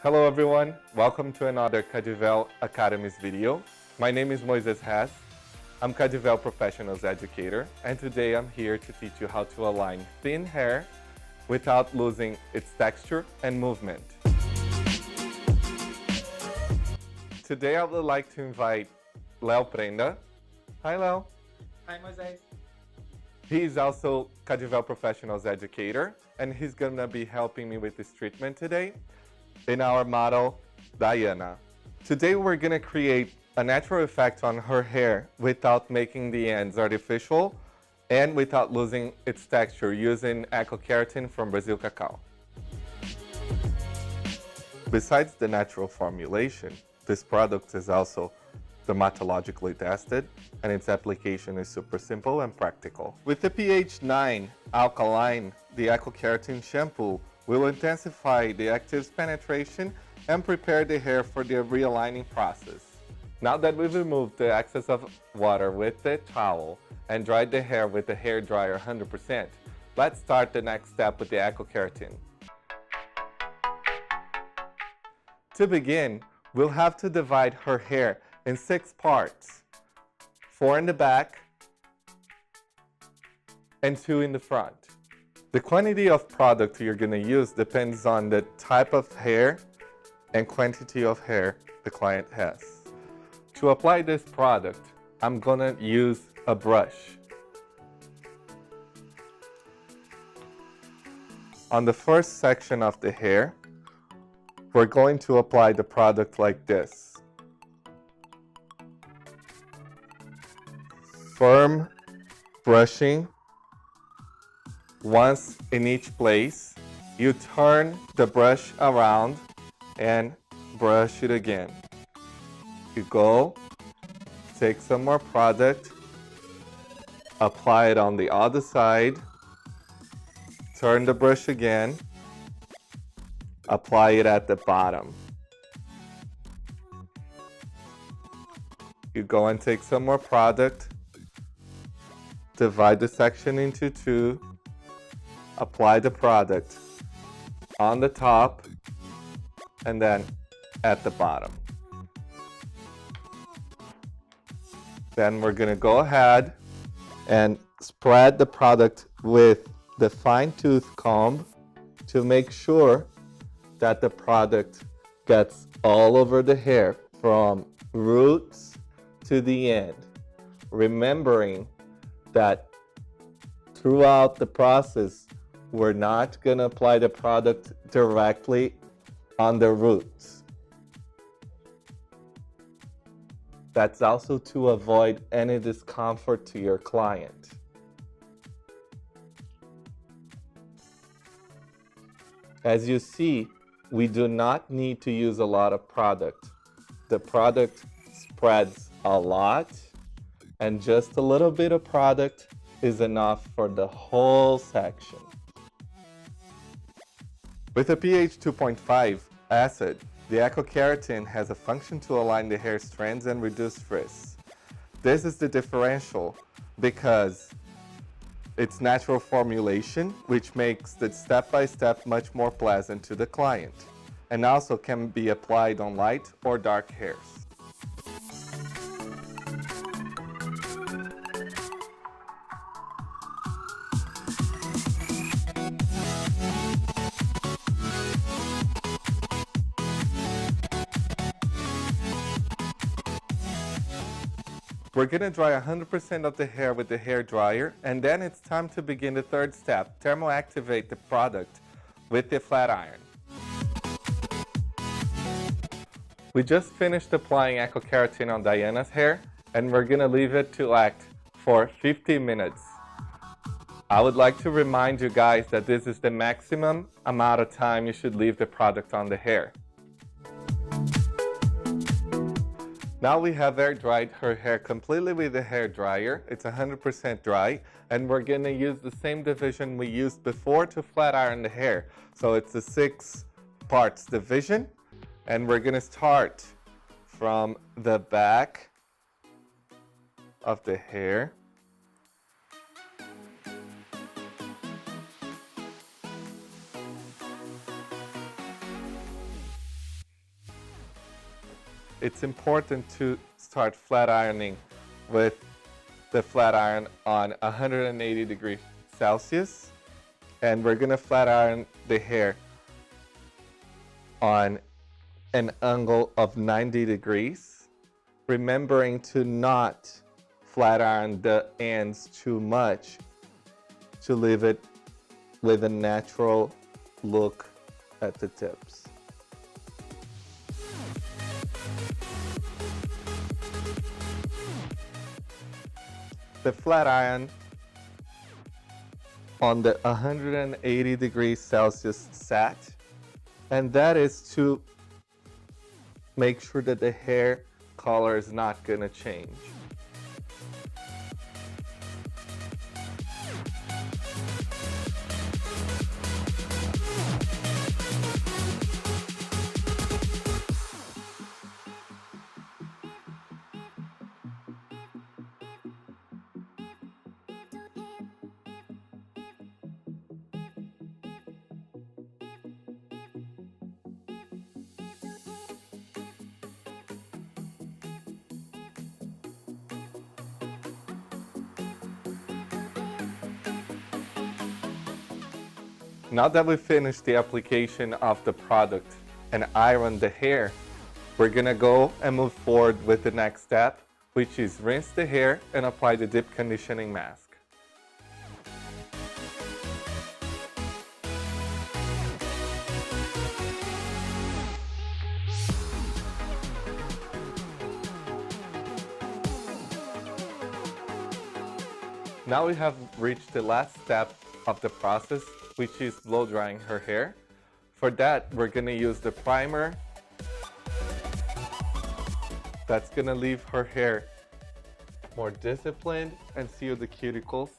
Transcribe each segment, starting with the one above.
Hello everyone, welcome to another Cadivel Academy's video. My name is Moises Hess. I'm Cadivel Professionals Educator, and today I'm here to teach you how to align thin hair without losing its texture and movement. Today I would like to invite Léo Prenda. Hi Léo. Hi Moises. He's also Cadivel Professionals Educator, and he's gonna be helping me with this treatment today in our model, Diana. Today we're gonna create a natural effect on her hair without making the ends artificial and without losing its texture using Eco Keratin from Brasil Cacau. Besides the natural formulation, this product is also dermatologically tested, and its application is super simple and practical. With the pH 9 alkaline, the Eco Keratin shampoo will intensify the active's penetration and prepare the hair for the realigning process. Now that we've removed the excess of water with the towel and dried the hair with the hair dryer 100%, let's start the next step with the Eco Keratin. To begin, we'll have to divide her hair in 6 parts, 4 in the back and 2 in the front. The quantity of product you're going to use depends on the type of hair and quantity of hair the client has. To apply this product, I'm going to use a brush. On the first section of the hair, we're going to apply the product like this. Firm brushing. Once in each place, you turn the brush around and brush it again. You go, take some more product, apply it on the other side, turn the brush again, apply it at the bottom. You go and take some more product, divide the section into 2, apply the product on the top and then at the bottom. Then we're going to go ahead and spread the product with the fine tooth comb to make sure that the product gets all over the hair from roots to the end. Remembering that throughout the process, we're not going to apply the product directly on the roots. That's also to avoid any discomfort to your client. As you see, we do not need to use a lot of product. The product spreads a lot, and just a little bit of product is enough for the whole section. With a pH 2.5 acid, the Eco Keratin has a function to align the hair strands and reduce frizz. This is the differential because it's natural formulation, which makes the step-by-step much more pleasant to the client, and also can be applied on light or dark hairs. We're going to dry 100% of the hair with the hair dryer, and then it's time to begin the third step, thermoactivate the product with the flat iron. We just finished applying Eco Keratin on Diana's hair, and we're going to leave it to act for 50 minutes. I would like to remind you guys that this is the maximum amount of time you should leave the product on the hair. Now we have air dried her hair completely with the hair dryer. It's 100% dry, and we're going to use the same division we used before to flat iron the hair. So it's a 6 parts division, and we're going to start from the back of the hair. it's important to start flat ironing with the flat iron on 180 degrees Celsius. And we're gonna flat iron the hair on an angle of 90 degrees, remembering to not flat iron the ends too much to leave it with a natural look at the tips. The flat iron on the 180 degrees Celsius sat, and that is to make sure that the hair color is not gonna change. Now that we've finished the application of the product and ironed the hair, we're gonna go and move forward with the next step, which is rinse the hair and apply the deep conditioning mask. Now we have reached the last step of the process, which is blow drying her hair. For that, we're gonna use the primer that's gonna leave her hair more disciplined and seal the cuticles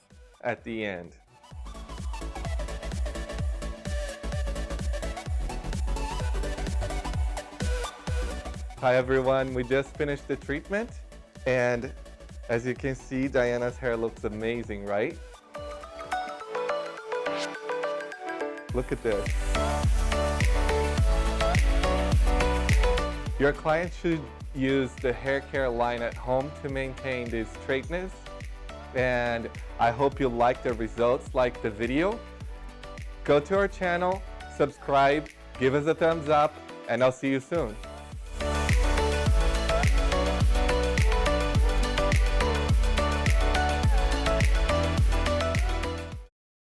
at the end. Hi everyone, we just finished the treatment, and as you can see, Diana's hair looks amazing, right? Look at this. Your client should use the hair care line at home to maintain this straightness. And I hope you like the results, like the video. Go to our channel, subscribe, give us a thumbs up, and I'll see you soon.